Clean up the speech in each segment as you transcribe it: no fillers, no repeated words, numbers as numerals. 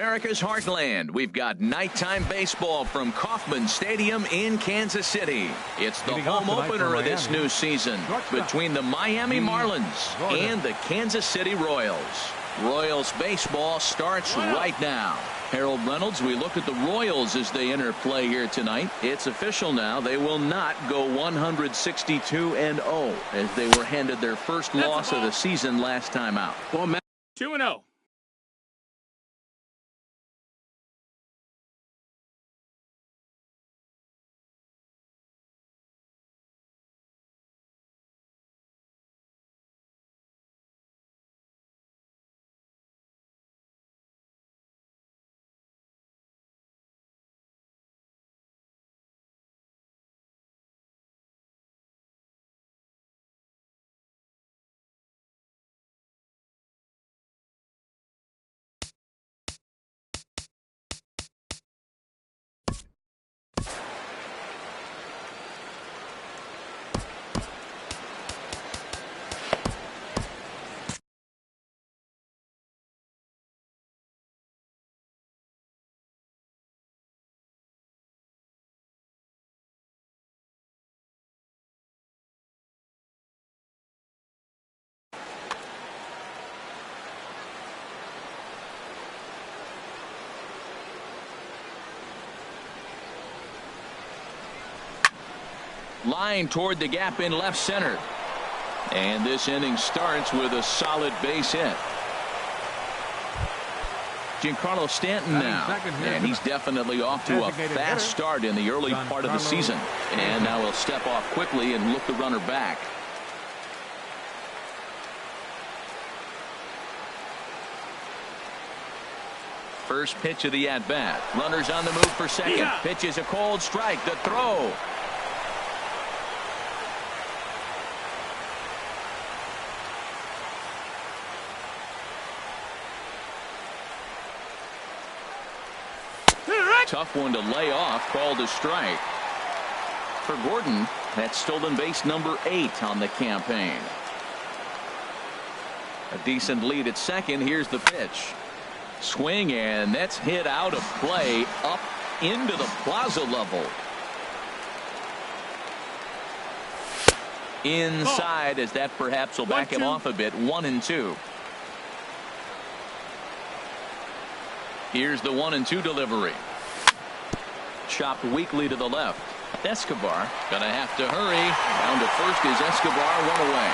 America's heartland. We've got nighttime baseball from Kauffman Stadium in Kansas City. It's the home opener of this new season between the Miami Marlins and the Kansas City Royals. Royals baseball starts right now. Harold Reynolds, we look at the Royals as they enter play here tonight. It's official now. They will not go 162-0 as they were handed their first loss of the season last time out. 2-0. Line toward the gap in left center. And this inning starts with a solid base hit. Giancarlo Stanton now. And he's definitely off to a fast start in the early part of the season. And now he'll step off quickly and look the runner back. First pitch of the at-bat. Runners on the move for second. Pitch is a cold strike. The throw. Tough one to lay off, called a strike. For Gordon, that's stolen base number 8 on the campaign. A decent lead at second. Here's the pitch. Swing, and that's hit out of play up into the plaza level. Inside, as that perhaps will back him off a bit. 1-2. Here's the 1-2 delivery. Chopped weakly to the left. Escobar gonna have to hurry. Down to first is Escobar, one away.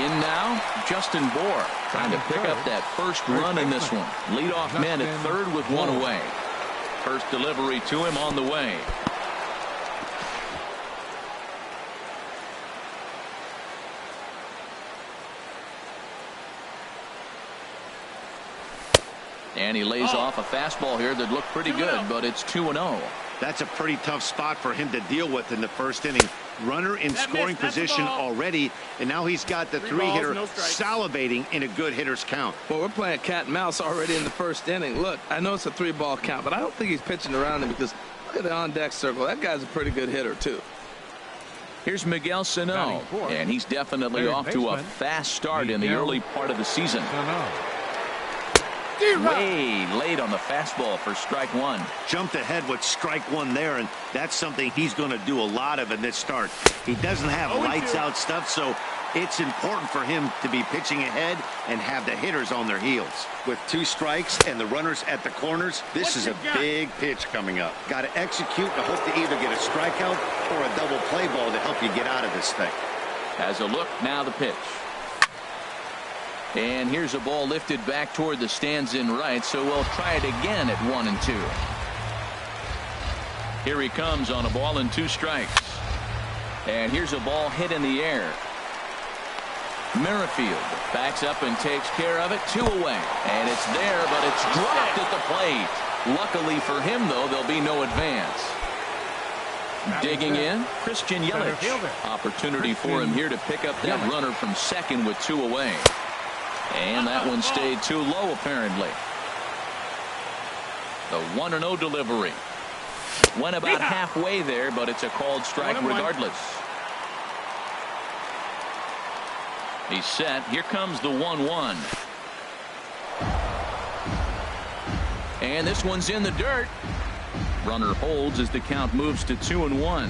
In now, Justin Bohr trying to pick up that first run in this one. Leadoff man at third with one away. First delivery to him on the way. And he lays off a fastball here that looked pretty good, but it's 2-0. That's a pretty tough spot for him to deal with in the first inning. Runner in scoring position already, and now he's got the three-hitter salivating in a good hitter's count. Well, we're playing cat and mouse already in the first inning. Look, I know it's a 3-ball count, but I don't think he's pitching around him because look at the on-deck circle. That guy's a pretty good hitter, too. Here's Miguel Sano, and he's definitely off to a fast start in the early part of the season. Way late on the fastball for strike one. Jumped ahead with strike one there, and that's something he's going to do a lot of in this start. He doesn't have lights out stuff, so it's important for him to be pitching ahead and have the hitters on their heels. With 2 strikes and the runners at the corners, this is a big pitch coming up. Got to execute and hope to either get a strikeout or a double play ball to help you get out of this thing. As a look, now the pitch. And here's a ball lifted back toward the stands in right, so we'll try it again at 1-2. Here he comes on a ball and 2 strikes. And here's a ball hit in the air. Merrifield backs up and takes care of it. 2 away. And it's there, but it's dropped at the plate. Luckily for him, though, there'll be no advance. Digging in, Christian Yelich. Opportunity for him here to pick up that runner from second with 2 away. And that one stayed too low, apparently. The 1-0 delivery. Went about halfway there, but it's a called strike regardless. He's set. Here comes the 1-1. And this one's in the dirt. Runner holds as the count moves to 2-1.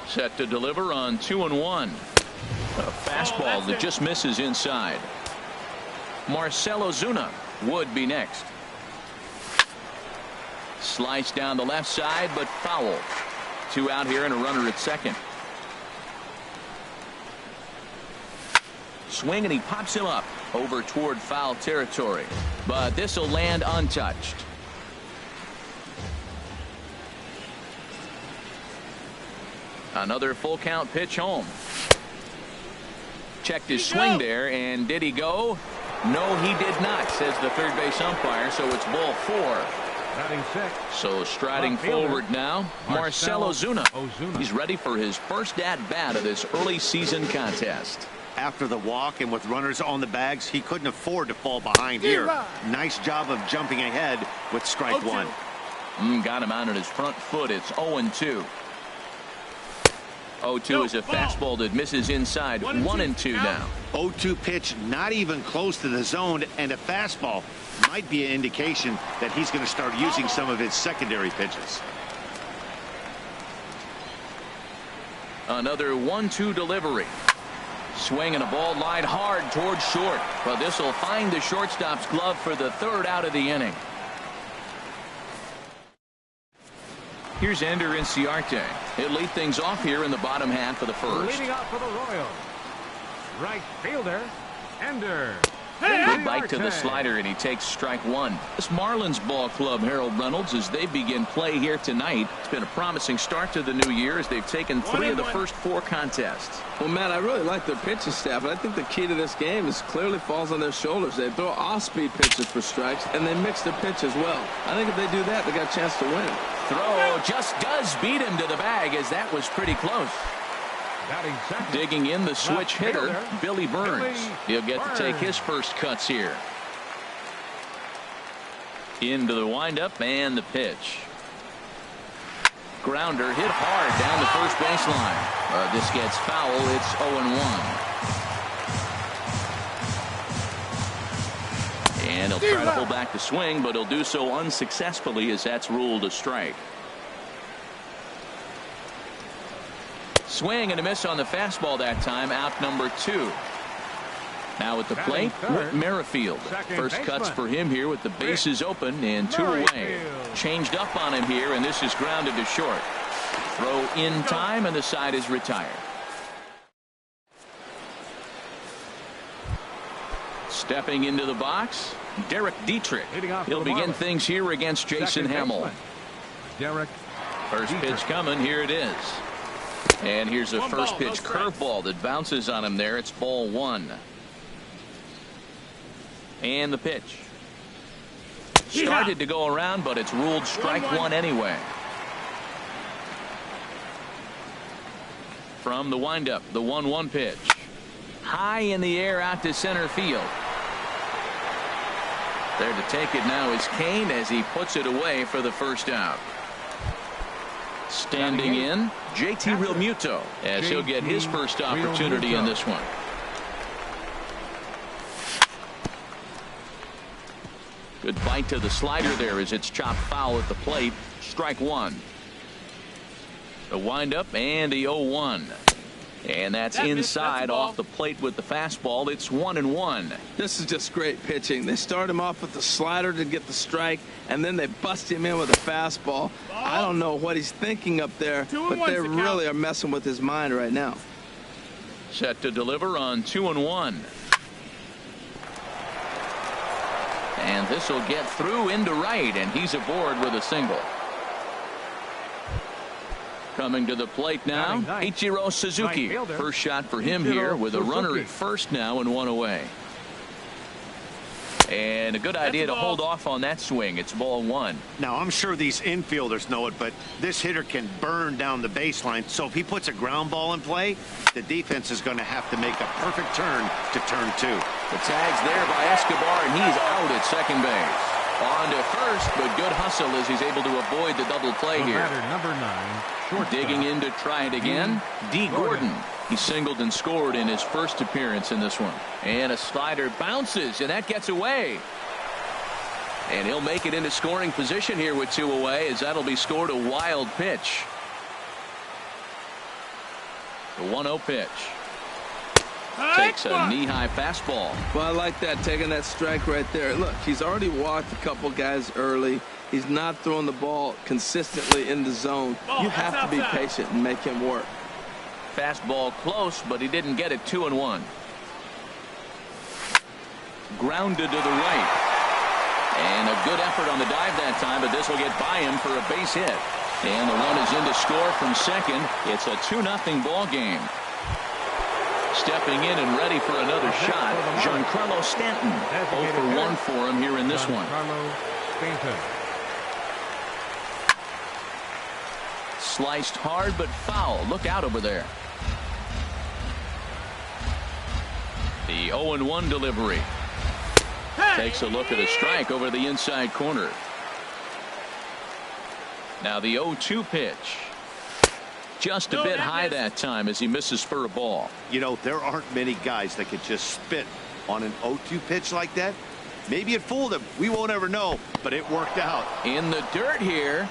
Set to deliver on 2-1. A fastball that just misses inside. Marcell Ozuna would be next. Slice down the left side, but foul. 2 out here and a runner at second. Swing and he pops him up over toward foul territory, but this will land untouched. Another full count pitch home. Checked his swing there, and did he go? No, he did not, says the third base umpire, so it's ball 4. So striding forward now, Marcell Ozuna. He's ready for his first at-bat of this early season contest. After the walk and with runners on the bags, he couldn't afford to fall behind here. Nice job of jumping ahead with strike 1. Got him out on his front foot. It's 0-2. 0-2 is a fastball that misses inside. 1-2 now. 0-2 pitch, not even close to the zone, and a fastball might be an indication that he's going to start using some of his secondary pitches. Another 1-2 delivery. Swing and a ball lined hard towards short, but this will find the shortstop's glove for the 3rd out of the inning. Here's Ender Inciarte. He'll lead things off here in the bottom half of the first. Leading off for the Royals, right fielder, Ender. Good bite to the slider, and he takes strike 1. This Marlins ball club, Harold Reynolds, as they begin play here tonight. It's been a promising start to the new year as they've taken 3 of the first 4 contests. Well, Matt, I really like their pitching staff, and I think the key to this game is clearly falls on their shoulders. They throw off-speed pitches for strikes, and they mix their pitch as well. I think if they do that, they got a chance to win. Throw just does beat him to the bag, as that was pretty close. Digging in the switch hitter, Billy Burns. He'll get to take his first cuts here. Into the windup and the pitch. Grounder hit hard down the first baseline. This gets foul. It's 0-1. And he'll try to pull back the swing, but he'll do so unsuccessfully as that's ruled a strike. Swing and a miss on the fastball that time. Out number 2. Now at the plate, Whit Merrifield. First cuts for him here with the bases open and 2 away. Changed up on him here, and this is grounded to short. Throw in time, and the side is retired. Stepping into the box, Derek Dietrich. He'll begin things here against Jason Hamill. First pitch coming. Here it is. And here's a first pitch curveball that bounces on him there. It's ball 1. And the pitch. Started to go around, but it's ruled strike 1 anyway. From the windup, the 1-1 pitch. High in the air out to center field. There to take it now is Kane as he puts it away for the first out. Standing in, JT Realmuto, as he'll get his first opportunity in this one. Good bite to the slider there as it's chopped foul at the plate. Strike 1. The windup and the 0-1. And that's inside off the plate with the fastball. It's 1-1. This is just great pitching. They start him off with the slider to get the strike, and then they bust him in with a fastball. I don't know what he's thinking up there, but they really are messing with his mind right now. Set to deliver on 2-1. And this will get through into right, and he's aboard with a single. Coming to the plate now, Ichiro Suzuki. First shot for him here with a runner at first now and 1 away. And a good idea to hold off on that swing. It's ball 1. Now, I'm sure these infielders know it, but this hitter can burn down the baseline. So if he puts a ground ball in play, the defense is going to have to make a perfect turn to turn 2. The tag's there by Escobar, and he's out at second base. On to first, but good hustle as he's able to avoid the double play here. Number 9, digging in to try it again, D. Gordon. He singled and scored in his first appearance in this one. And a slider bounces, and that gets away. And he'll make it into scoring position here with 2 away, as that'll be scored a wild pitch. The 1-0 pitch. Takes a knee-high fastball. Well, I like that, taking that strike right there. Look, he's already walked a couple guys early. He's not throwing the ball consistently in the zone. You have to be patient and make him work. Fastball close, but he didn't get it. 2-1. Grounded to the right. And a good effort on the dive that time, but this will get by him for a base hit. And the run is in to score from second. It's a 2-0 ball game. Stepping in and ready for another shot, Giancarlo Stanton. 0 for 1 for him here in this one. Sliced hard but foul. Look out over there. The 0-1 delivery. Takes a look at a strike over the inside corner. Now the 0-2 pitch. Just a bit high that time as he misses for a ball. You know, there aren't many guys that could just spit on an 0-2 pitch like that. Maybe it fooled him. We won't ever know, but it worked out. In the dirt here.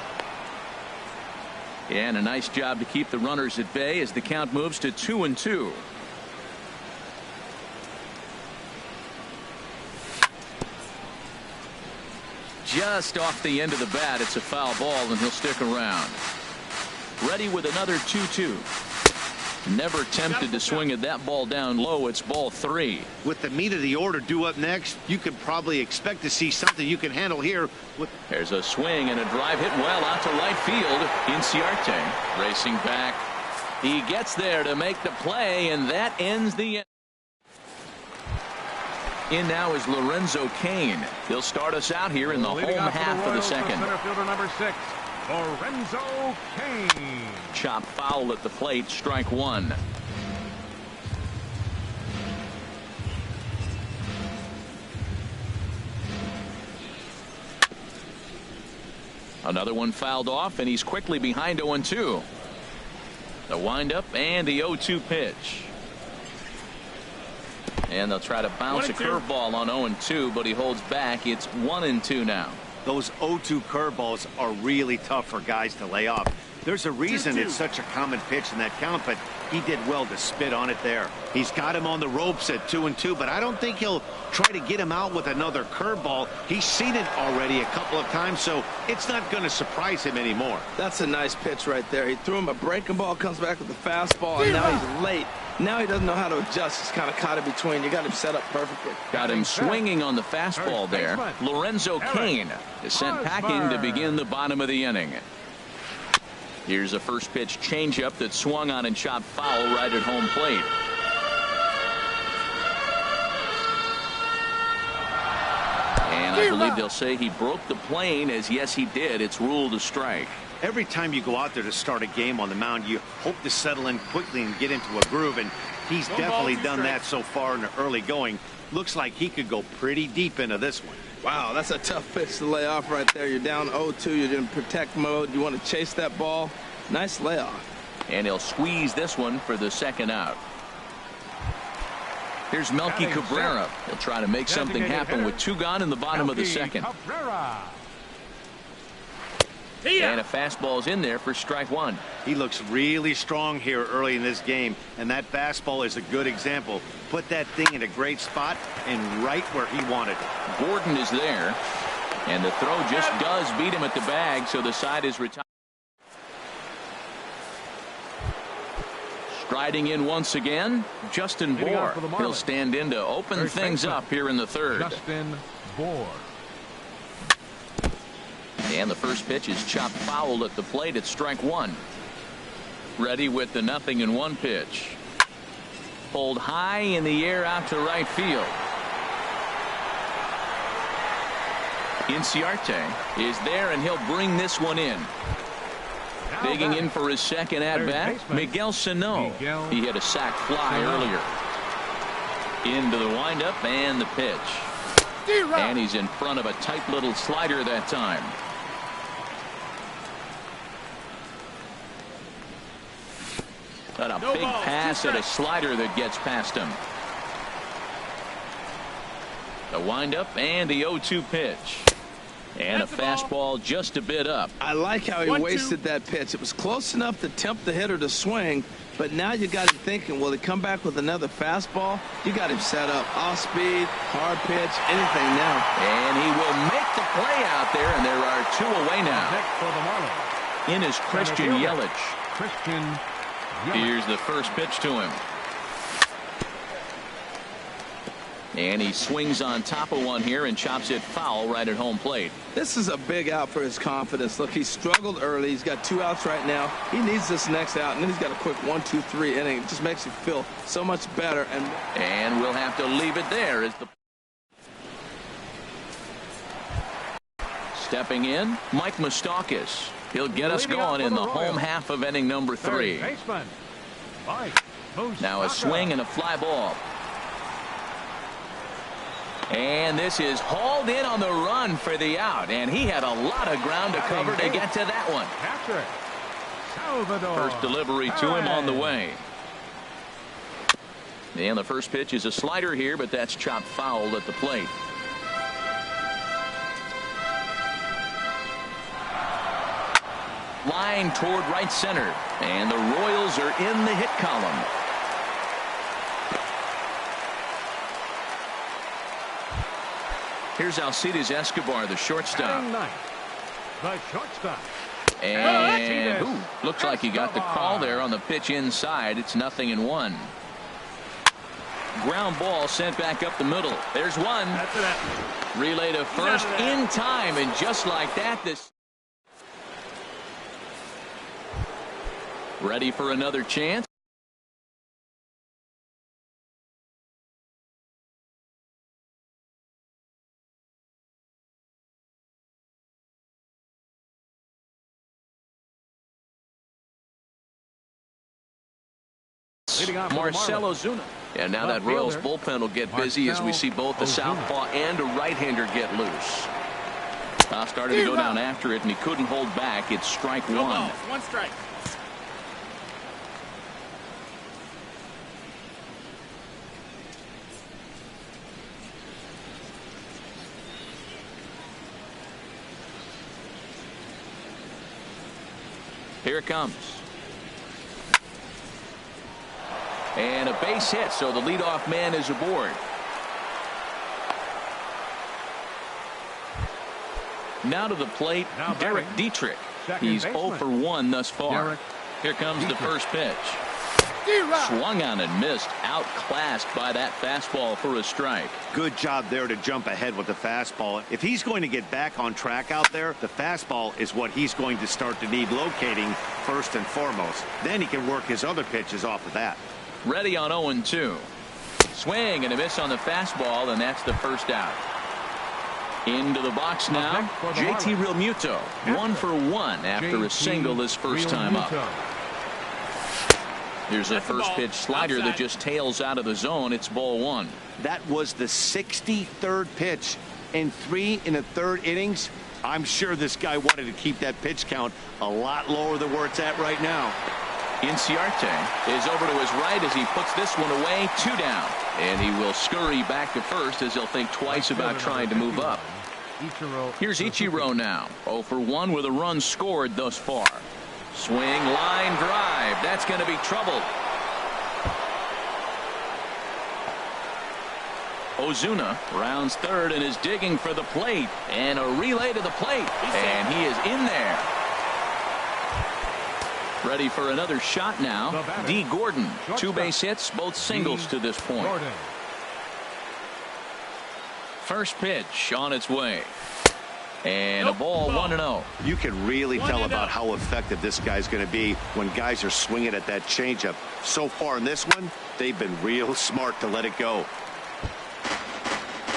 And a nice job to keep the runners at bay as the count moves to 2-2. Just off the end of the bat, it's a foul ball, and he'll stick around. Ready with another 2-2. Never tempted to swing at that ball down low. It's ball 3. With the meat of the order due up next, you could probably expect to see something you can handle here. There's a swing and a drive hit well out to right field. Inciarte racing back. He gets there to make the play, and that ends the inning. In now is Lorenzo Cain. He'll start us out here in the home half of the second. Center fielder number 6, Lorenzo Cain. Chop foul at the plate, strike 1. Another one fouled off, and he's quickly behind 0-2. The windup and the 0-2 pitch. And they'll try to bounce a curveball on 0-2, but he holds back. It's 1-2 now. Those 0-2 curveballs are really tough for guys to lay off. There's a reason it's such a common pitch in that count, but he did well to spit on it there. He's got him on the ropes at 2-2, but I don't think he'll try to get him out with another curveball. He's seen it already a couple of times, so it's not going to surprise him anymore. That's a nice pitch right there. He threw him a breaking ball, comes back with a fastball, and now he's late. Now he doesn't know how to adjust. He's kind of caught in between. You got him set up perfectly. Got him swinging on the fastball there. Lorenzo Cain is sent packing to begin the bottom of the inning. Here's a first pitch changeup that swung on and chopped foul right at home plate. And I believe they'll say he broke the plane, as yes he did. It's ruled a strike. Every time you go out there to start a game on the mound, you hope to settle in quickly and get into a groove, and he's definitely done that so far in the early going. Looks like he could go pretty deep into this one. Wow, that's a tough pitch to lay off right there. You're down 0-2. You're in protect mode. You want to chase that ball. Nice layoff. And he'll squeeze this one for the second out. Here's Melky Cabrera. He'll try to make something happen with 2 gone in the bottom of the second. And a fastball's in there for strike 1. He looks really strong here early in this game, and that fastball is a good example. Put that thing in a great spot and right where he wanted it. Gordon is there, and the throw just does beat him at the bag, so the side is retired. Striding in once again, Justin Bohr. He'll stand in to open things up here in the third. Justin Bohr. And the first pitch is chopped foul at the plate at strike 1. Ready with the 0-1 pitch. Pulled high in the air out to right field. Inciarte is there, and he'll bring this one in. Digging in for his second at-bat, Miguel Sano. He hit a sac fly earlier. Into the windup and the pitch. And he's in front of a tight little slider that time. But a big pass at a slider that gets past him. The windup and the 0-2 pitch. And a fastball just a bit up. I like how he wasted that pitch. It was close enough to tempt the hitter to swing, but now you got him thinking, will he come back with another fastball? You got him set up. Off speed, hard pitch, anything now. And he will make the play out there, and there are 2 away now. Next for the Marlins. In is Christian Yelich. Christian Yelich. Here's the first pitch to him. And he swings on top of one here and chops it foul right at home plate. This is a big out for his confidence. Look, he struggled early. He's got 2 outs right now. He needs this next out, and then he's got a quick 1, 2, 3 inning. It just makes you feel so much better. And we'll have to leave it there as the stepping in, Mike Moustakas. He'll get us going in the home half of inning number 3. Now a swing and a fly ball. And this is hauled in on the run for the out, and he had a lot of ground to cover to get to that one. First delivery to him on the way. And the first pitch is a slider here, but that's chopped foul at the plate. Line toward right center, and the Royals are in the hit column. Here's Alcides Escobar, the shortstop. And looks like he got the call there on the pitch inside. It's 0-1. Ground ball sent back up the middle. There's one. Relay to first in time, and just like that, this ready for another chance. Marcell Ozuna. And now that Royals bullpen will get busy as we see both the southpaw and a right-hander get loose. Started to go down after it, and he couldn't hold back. It's strike 1. 1 strike. Here it comes. And a base hit, so the leadoff man is aboard. Now to the plate, Derek Dietrich. He's 0 for 1 thus far. Here comes the first pitch. Swung on and missed, outclassed by that fastball for a strike. Good job there to jump ahead with the fastball. If he's going to get back on track out there, the fastball is what he's going to start to need locating first and foremost. Then he can work his other pitches off of that. Ready on 0-2. Swing and a miss on the fastball, and that's the first out. Into the box now, JT Realmuto. 1 for 1 after a single this first time up. Here's a first pitch slider that just tails out of the zone. It's ball 1. That was the 63rd pitch in 3 1/3 innings. I'm sure this guy wanted to keep that pitch count a lot lower than where it's at right now. Inciarte is over to his right as he puts this one away. 2 down. And he will scurry back to first as he'll think twice about trying to move up. Here's Ichiro now. 0 for 1 with a run scored thus far. Swing, line drive. That's going to be trouble. Ozuna rounds third and is digging for the plate. And a relay to the plate. And he is in there. Ready for another shot now. D. Gordon. 2 base hits, both singles to this point. First pitch on its way. And a ball 1-0. You can really tell about how effective this guy's going to be when guys are swinging at that changeup. So far in this one, they've been real smart to let it go.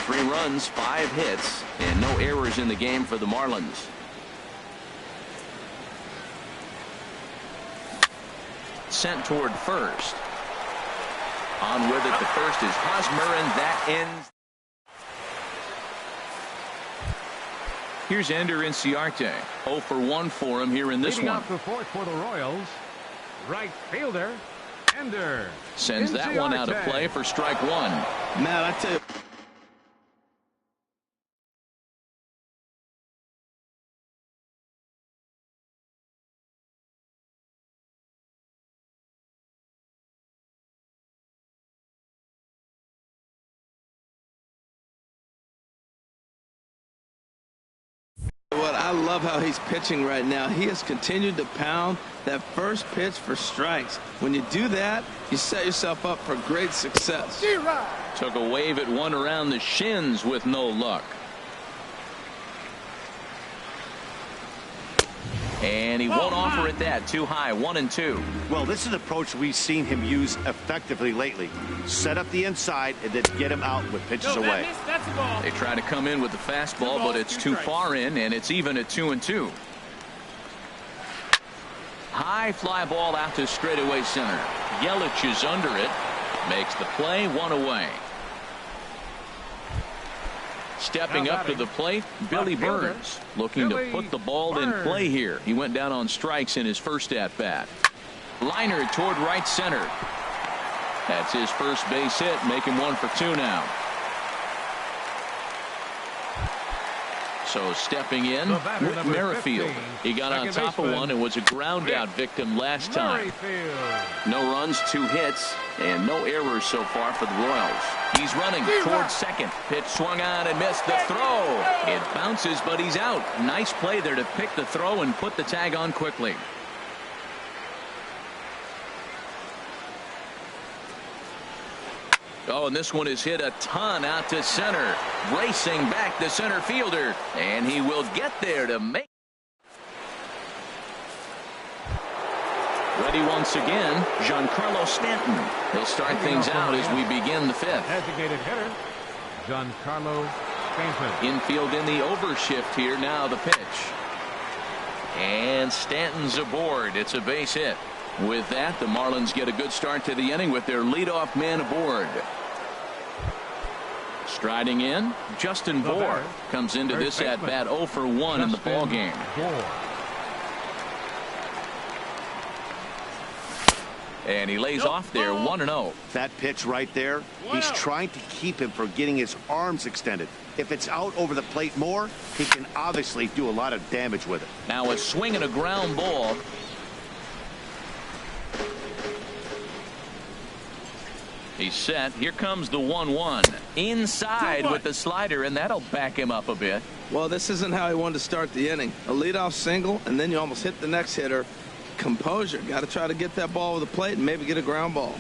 3 runs, 5 hits, and no errors in the game for the Marlins. Sent toward first. On with it, the first is Hosmer, and that ends. Here's Ender Inciarte. 0 for 1 for him here in this one. Leading off the fourth for the Royals, right fielder Ender sends that one out of play for strike 1. Man, I tell you. I love how he's pitching right now. He has continued to pound that first pitch for strikes. When you do that, you set yourself up for great success. Took a wave at one around the shins with no luck. And he won't offer it that. Too high. 1-2. Well, this is an approach we've seen him use effectively lately. Set up the inside and then get him out with pitches away. That's a ball. They try to come in with the fastball, but it's too far in, and it's even at 2-2. High fly ball out to straightaway center. Yelich is under it. Makes the play. One away. Stepping up to the plate, Billy Burns, looking to put the ball in play here. He went down on strikes in his first at-bat. Liner toward right center. That's his first base hit, making 1 for 2 now. So stepping in, Whit Merrifield. He got on top of one and was a ground-out victim last time. No runs, 2 hits, and no errors so far for the Royals. He's running towards second. Pitch swung on and missed the throw. It bounces, but he's out. Nice play there to pick the throw and put the tag on quickly. Oh, and this one is hit a ton out to center. Racing back the center fielder. And he will get there to make. Ready once again, Giancarlo Stanton. He'll start things out as we begin the 5th. Designated hitter, Giancarlo Stanton. Infield in the overshift here. Now the pitch. And Stanton's aboard. It's a base hit. With that, the Marlins get a good start to the inning with their leadoff man aboard. Striding in, Justin Bour comes into this at bat 0 for 1 in the ball game. And he lays off there 1-0. That pitch right there, he's trying to keep him from getting his arms extended. If it's out over the plate more, he can obviously do a lot of damage with it. Now a swing and a ground ball. He's set. Here comes the 1-1. Inside with the slider, and that'll back him up a bit. Well, this isn't how he wanted to start the inning. A leadoff single, and then you almost hit the next hitter. Composure. Got to try to get that ball over the plate and maybe get a ground ball.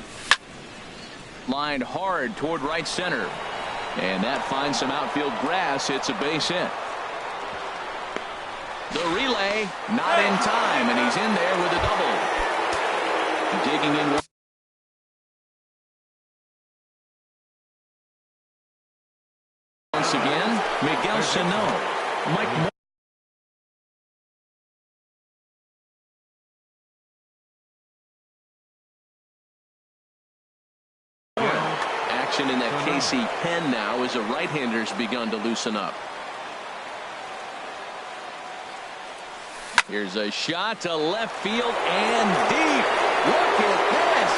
Lined hard toward right center. And that finds some outfield grass. It's a base hit. The relay, not in time, and he's in there with a double. Digging in. Once again, Miguel Sano. Mike Moore. Action in that KC pen now as a right-hander's begun to loosen up. Here's a shot to left field and deep. Look at this.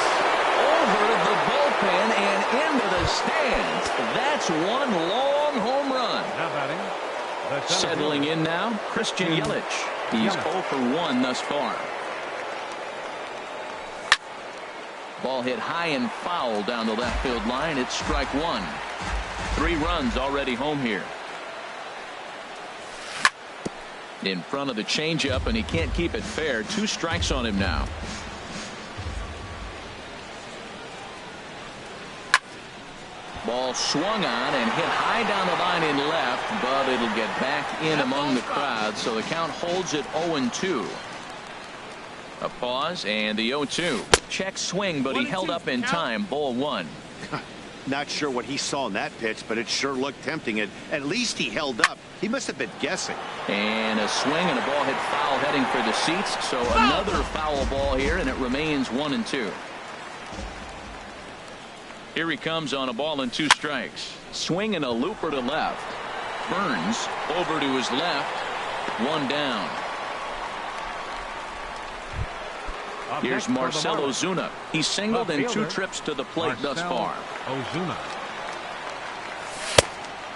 Over the bullpen and into the stands. That's one long home run. Now batting. Settling in now, Christian Yelich. He's 0 for 1 thus far. Ball hit high and foul down the left field line. It's strike 1. 3 runs already home here. In front of the changeup, and he can't keep it fair. 2 strikes on him now. Ball swung on and hit high down the line in left, but it'll get back in among the crowd, so the count holds it 0-2. A pause and the 0-2. Check swing, but he held up in time. Ball 1. Not sure what he saw in that pitch, but it sure looked tempting. At least he held up. He must have been guessing. And a swing and a ball hit foul heading for the seats. So another foul ball here, and it remains 1-2. Here he comes on a ball and 2 strikes. Swing and a looper to left. Burns over to his left. 1 down. Here's Marcell Ozuna. He's singled in 2 trips to the plate thus far. Ozuna.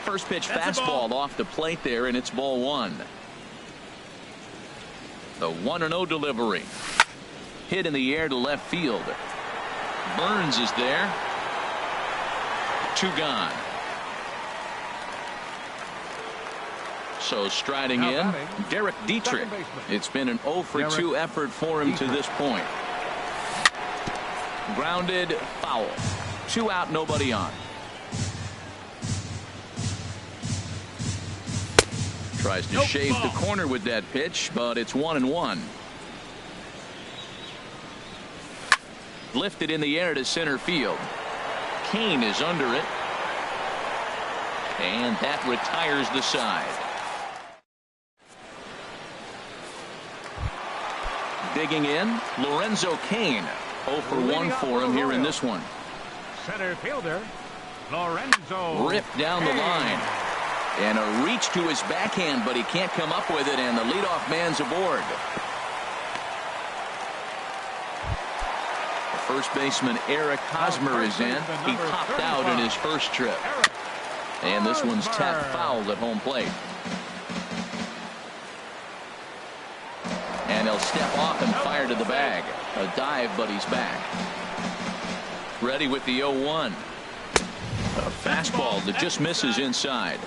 First pitch fastball off the plate there, and it's ball 1. The 1-0 delivery. Hit in the air to left field. Burns is there. 2 gone. So striding in, Derek Dietrich. It's been an 0 for 2 effort for him to this point. Grounded, foul. 2 out, nobody on. Tries to shave the corner with that pitch, but it's 1-1. Lifted in the air to center field. Kane is under it. And that retires the side. Digging in, Lorenzo Kane. 0 for 1 for him here in this one. Center fielder, Lorenzo. Ripped down the line. And a reach to his backhand, but he can't come up with it, and the leadoff man's aboard. The first baseman, Eric Hosmer, is in. He popped out in his first trip. And this one's tapped foul at home plate. And he'll step off and fire to the bag. A dive, but he's back. Ready with the 0-1. A fastball that just misses inside.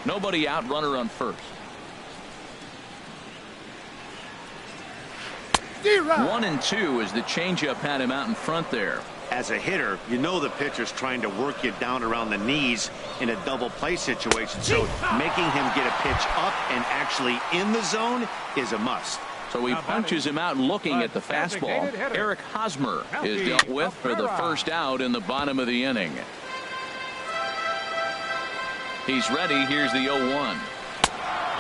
Nobody out, runner on first. 1-2 as the changeup had him out in front there. As a hitter, you know the pitcher's trying to work you down around the knees in a double play situation. So making him get a pitch up and actually in the zone is a must. So he punches him out looking at the fastball. Eric Hosmer is dealt with for the first out in the bottom of the inning. He's ready. Here's the 0-1.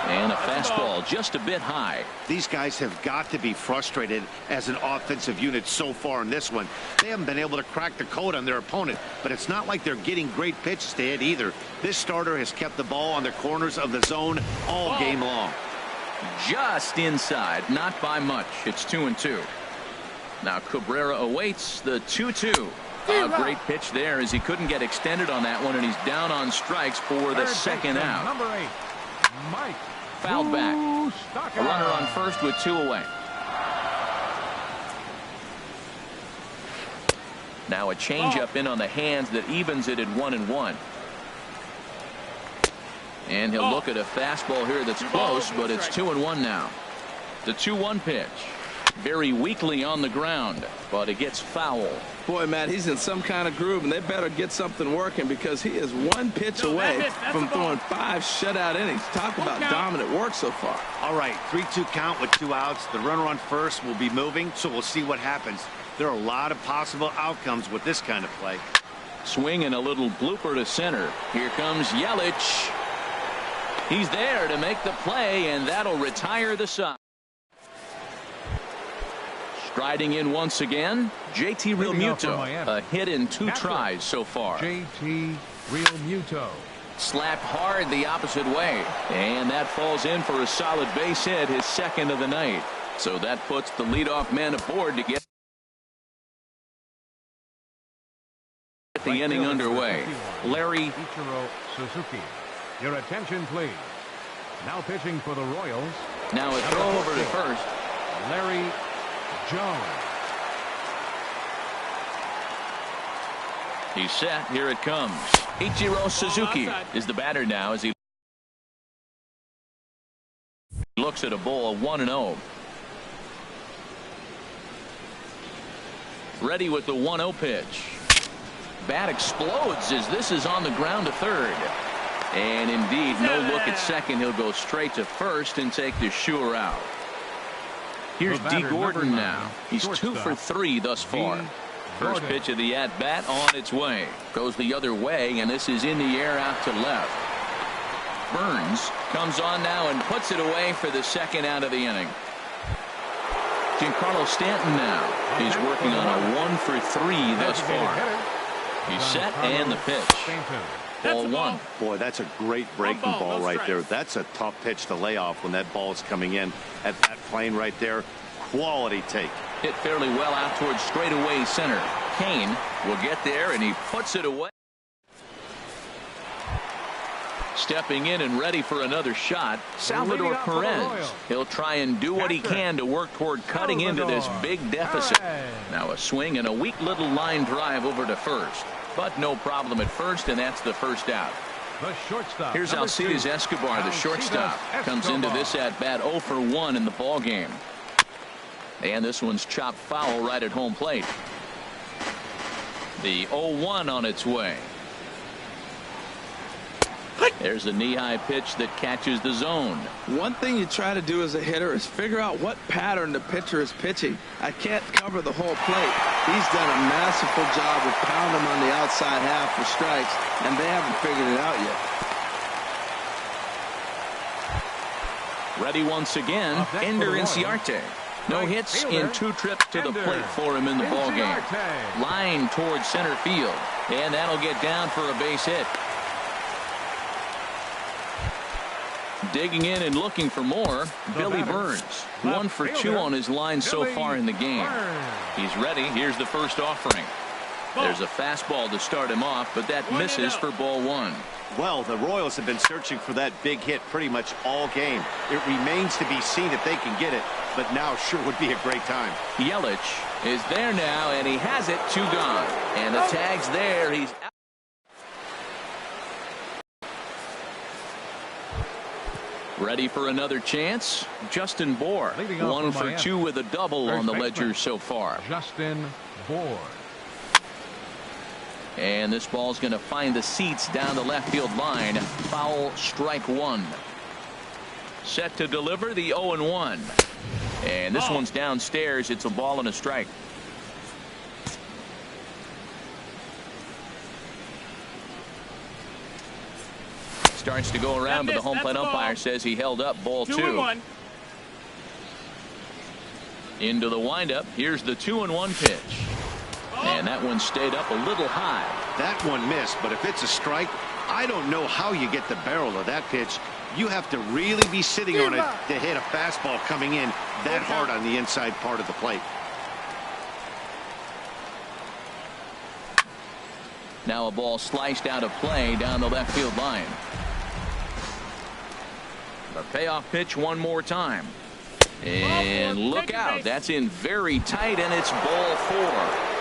And a fastball just a bit high. These guys have got to be frustrated as an offensive unit so far in this one. They haven't been able to crack the code on their opponent, but it's not like they're getting great pitches to hit either. This starter has kept the ball on the corners of the zone all game long. Just inside, not by much. It's 2-2. Now Cabrera awaits the 2-2. A great pitch there as he couldn't get extended on that one, and he's down on strikes for the second out. Number 8, Mike. Fouled back. A runner on first with 2 away. Now a changeup in on the hands that evens it at 1-1. And he'll look at a fastball here that's close, but it's 2-1 now. The 2-1 pitch. Very weakly on the ground, but it gets foul. Boy, Matt, he's in some kind of groove, and they better get something working because he is 1 pitch away from throwing 5 shutout innings. Talk about dominant work so far. All right, 3-2 count with 2 outs. The runner on first will be moving, so we'll see what happens. There are a lot of possible outcomes with this kind of play. Swing and a little blooper to center. Here comes Yelich. He's there to make the play, and that'll retire the side. Striding in once again, JT Realmuto. A hit in 2 tries so far. JT Realmuto. Slapped hard the opposite way, and that falls in for a solid base hit, his second of the night. So that puts the leadoff man aboard to get the inning underway. Larry Suzuki. Your attention, please. Now pitching for the Royals. Now a throw over to first. Larry Jones. He's set. Here it comes. Ichiro Suzuki is the batter now as he looks at a ball 1-0. Ready with the 1-0 pitch. Bat explodes as this is on the ground to third. And indeed, no look at second. He'll go straight to first and take the sure out. Here's D. Gordon now. He's 2 for 3 thus far. First pitch of the at-bat on its way. Goes the other way, and this is in the air out to left. Burns comes on now and puts it away for the second out of the inning. Giancarlo Stanton now. He's working on a 1 for 3 thus far. He's set and the pitch. Ball 1. Boy, that's a great breaking ball right there. That's a tough pitch to lay off when that ball is coming in at that plane right there. Quality take. Hit fairly well out towards straightaway center. Kane will get there, and he puts it away. Stepping in and ready for another shot, Salvador Perez. He'll try and do what he can to work toward cutting into this big deficit. Now a swing and a weak little line drive over to first. But no problem at first, and that's the first out. The shortstop. Here's Alcides Escobar, the shortstop. Comes into this at-bat 0 for 1 in the ball game. And this one's chopped foul right at home plate. The 0-1 on its way. There's a knee-high pitch that catches the zone. One thing you try to do as a hitter is figure out what pattern the pitcher is pitching. I can't cover the whole plate. He's done a masterful job of pounding him on the outside half for strikes, and they haven't figured it out yet. Ready once again, Ender Inciarte. No hits in 2 trips to the plate for him in the ball game. Line towards center field, and that'll get down for a base hit. Digging in and looking for more, Billy Burns. 1 for 2 on his line so far in the game. He's ready. Here's the first offering. There's a fastball to start him off, but that misses for ball 1. Well, the Royals have been searching for that big hit pretty much all game. It remains to be seen if they can get it, but now sure would be a great time. Yelich is there now, and he has it. 2 gone. And the tag's there. He's out. Ready for another chance. Justin Bour, 1 for 2 with a double on the ledger so far. Justin Bour. And this ball's going to find the seats down the left field line. Foul, strike 1. Set to deliver the 0-1. And this one's downstairs. It's a ball and a strike. Starts to go around, but the home plate umpire says he held up ball 2. Into the windup. Here's the 2-1 pitch. And that one stayed up a little high. That one missed, but if it's a strike, I don't know how you get the barrel of that pitch. You have to really be sitting on it to hit a fastball coming in that hard on the inside part of the plate. Now a ball sliced out of play down the left field line. The payoff pitch one more time. And look out. That's in very tight, and it's ball 4.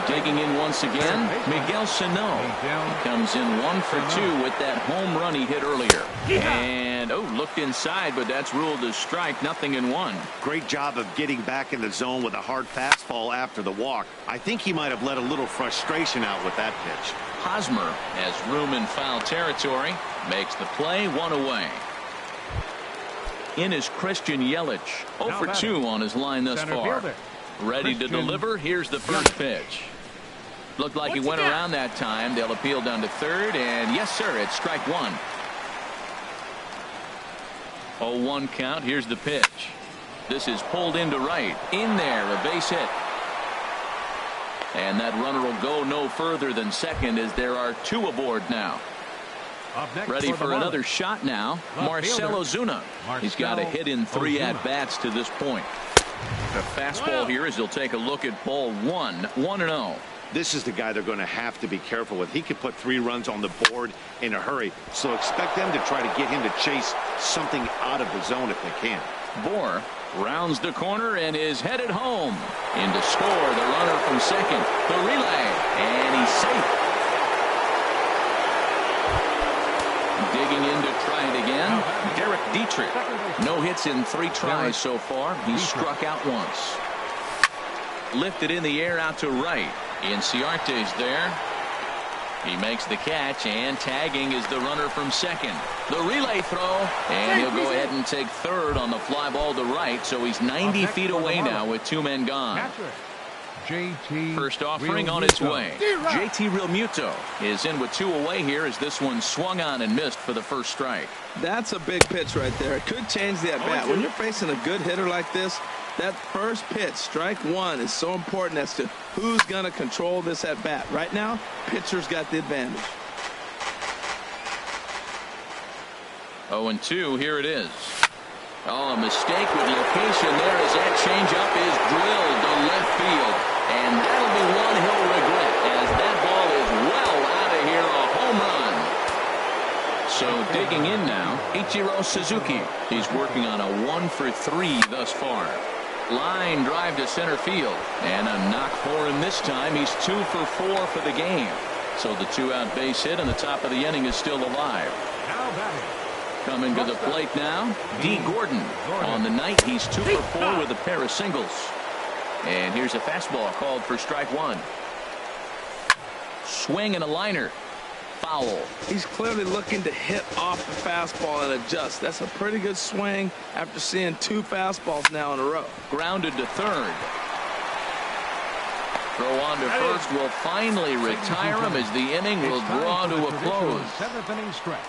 Digging in once again, Miguel Sano. He comes in 1 for 2 with that home run he hit earlier. And, looked inside, but that's ruled as strike. 0-1. Great job of getting back in the zone with a hard fastball after the walk. I think he might have let a little frustration out with that pitch. Hosmer has room in foul territory. Makes the play, 1 away. In is Christian Yelich. 0 for 2 on his line thus far. Ready to deliver. Here's the first pitch. Looked like he went around that time. They'll appeal down to third, and yes, sir, it's strike 1. 0-1 count. Here's the pitch. This is pulled into right. In there, a base hit. And that runner will go no further than second as there are 2 aboard now. Ready for another shot now. Marcell Ozuna. He's got a hit in 3 at-bats to this point. The fastball here as he'll take a look at ball 1. 1-0. This is the guy they're going to have to be careful with. He could put 3 runs on the board in a hurry. So expect them to try to get him to chase something out of the zone if they can. Bour rounds the corner and is headed home. In to score, the runner from second. The relay. And he's safe. Digging in to try it again. Derek Dietrich. No hits in 3 tries so far. He's struck out once. Lifted in the air out to right. Inciarte's there. He makes the catch, and tagging is the runner from second. The relay throw, and he'll go ahead and take third on the fly ball to right, so he's 90 feet away now with 2 men gone. First offering on its way. JT Realmuto is in with 2 away here as this one swung on and missed for the first strike. That's a big pitch right there. It could change the at-bat. When you're facing a good hitter like this, that first pitch, strike 1, is so important as to who's going to control this at-bat. Right now, pitcher's got the advantage. 0-2, here it is. A mistake with location there as that changeup is drilled to left field. And that'll be one he'll regret as that ball is well out of here, a home run. So digging in now, Ichiro Suzuki. He's working on a 1 for 3 thus far. Line drive to center field. And a knock for him this time. He's 2 for 4 for the game. So the 2-out base hit and the top of the inning is still alive. Now batting. Coming to the plate now, D. Gordon. On the night, he's 2 for 4 with a pair of singles. And here's a fastball called for strike 1. Swing and a liner. Foul. He's clearly looking to hit off the fastball and adjust. That's a pretty good swing after seeing 2 fastballs now in a row. Grounded to third. Throw on to first will finally retire him as the inning will draw to a close. 7th inning stretch.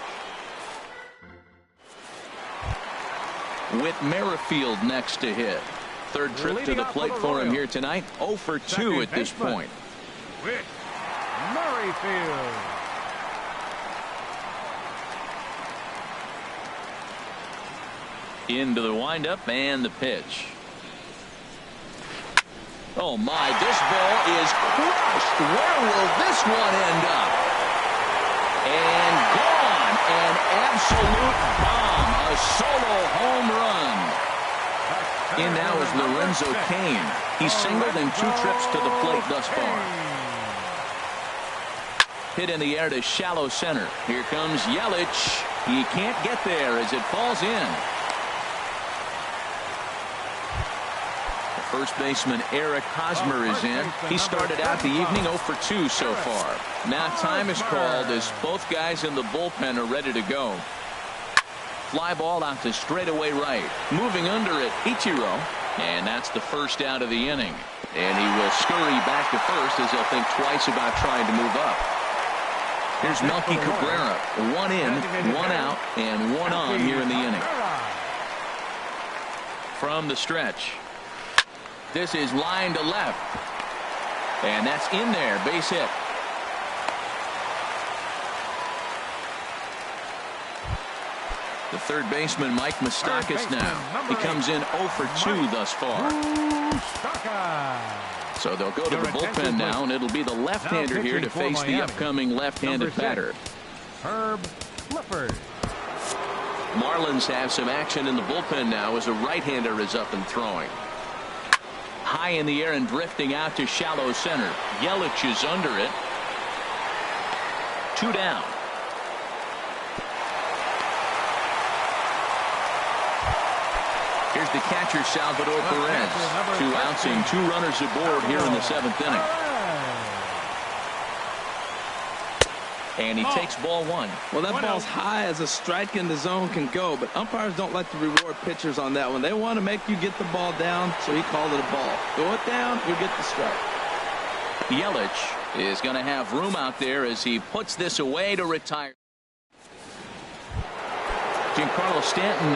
With Merrifield next to hit. Third trip to the plate for him here tonight. 0 for 2 at this point. With Merrifield. Into the windup and the pitch. Oh my, this ball is crushed. Where will this one end up? And gone. An absolute bomb. A solo home run. In now is Lorenzo Cain. He's singled in 2 trips to the plate thus far. Hit in the air to shallow center. Here comes Yelich. He can't get there as it falls in. First baseman Eric Hosmer is in. He started out the evening 0 for 2 so far. Now time is called as both guys in the bullpen are ready to go. Fly ball out to straightaway right. Moving under it, Ichiro. And that's the first out of the inning. And he will scurry back to first as he'll think twice about trying to move up. Here's Melky Cabrera. 1 in, 1 out, and 1 on here in the inning. From the stretch. This is line to left. And that's in there. Base hit. The third baseman, Mike Moustakas now. He comes in 0 for 2 thus far. So they'll go to the bullpen now, and it'll be the left-hander here to face the upcoming left-handed batter. Herb Clifford. Marlins have some action in the bullpen now as a right-hander is up and throwing. High in the air and drifting out to shallow center. Yelich is under it. 2 down. Here's the catcher, Salvador Perez. 2 outs and 2 runners aboard here in the 7th inning. And he takes ball 1. Well, that ball's high as a strike in the zone can go, but umpires don't like to reward pitchers on that one. They want to make you get the ball down, so he called it a ball. Go it down, you get the strike. Yelich is going to have room out there as he puts this away to retire. Giancarlo Stanton.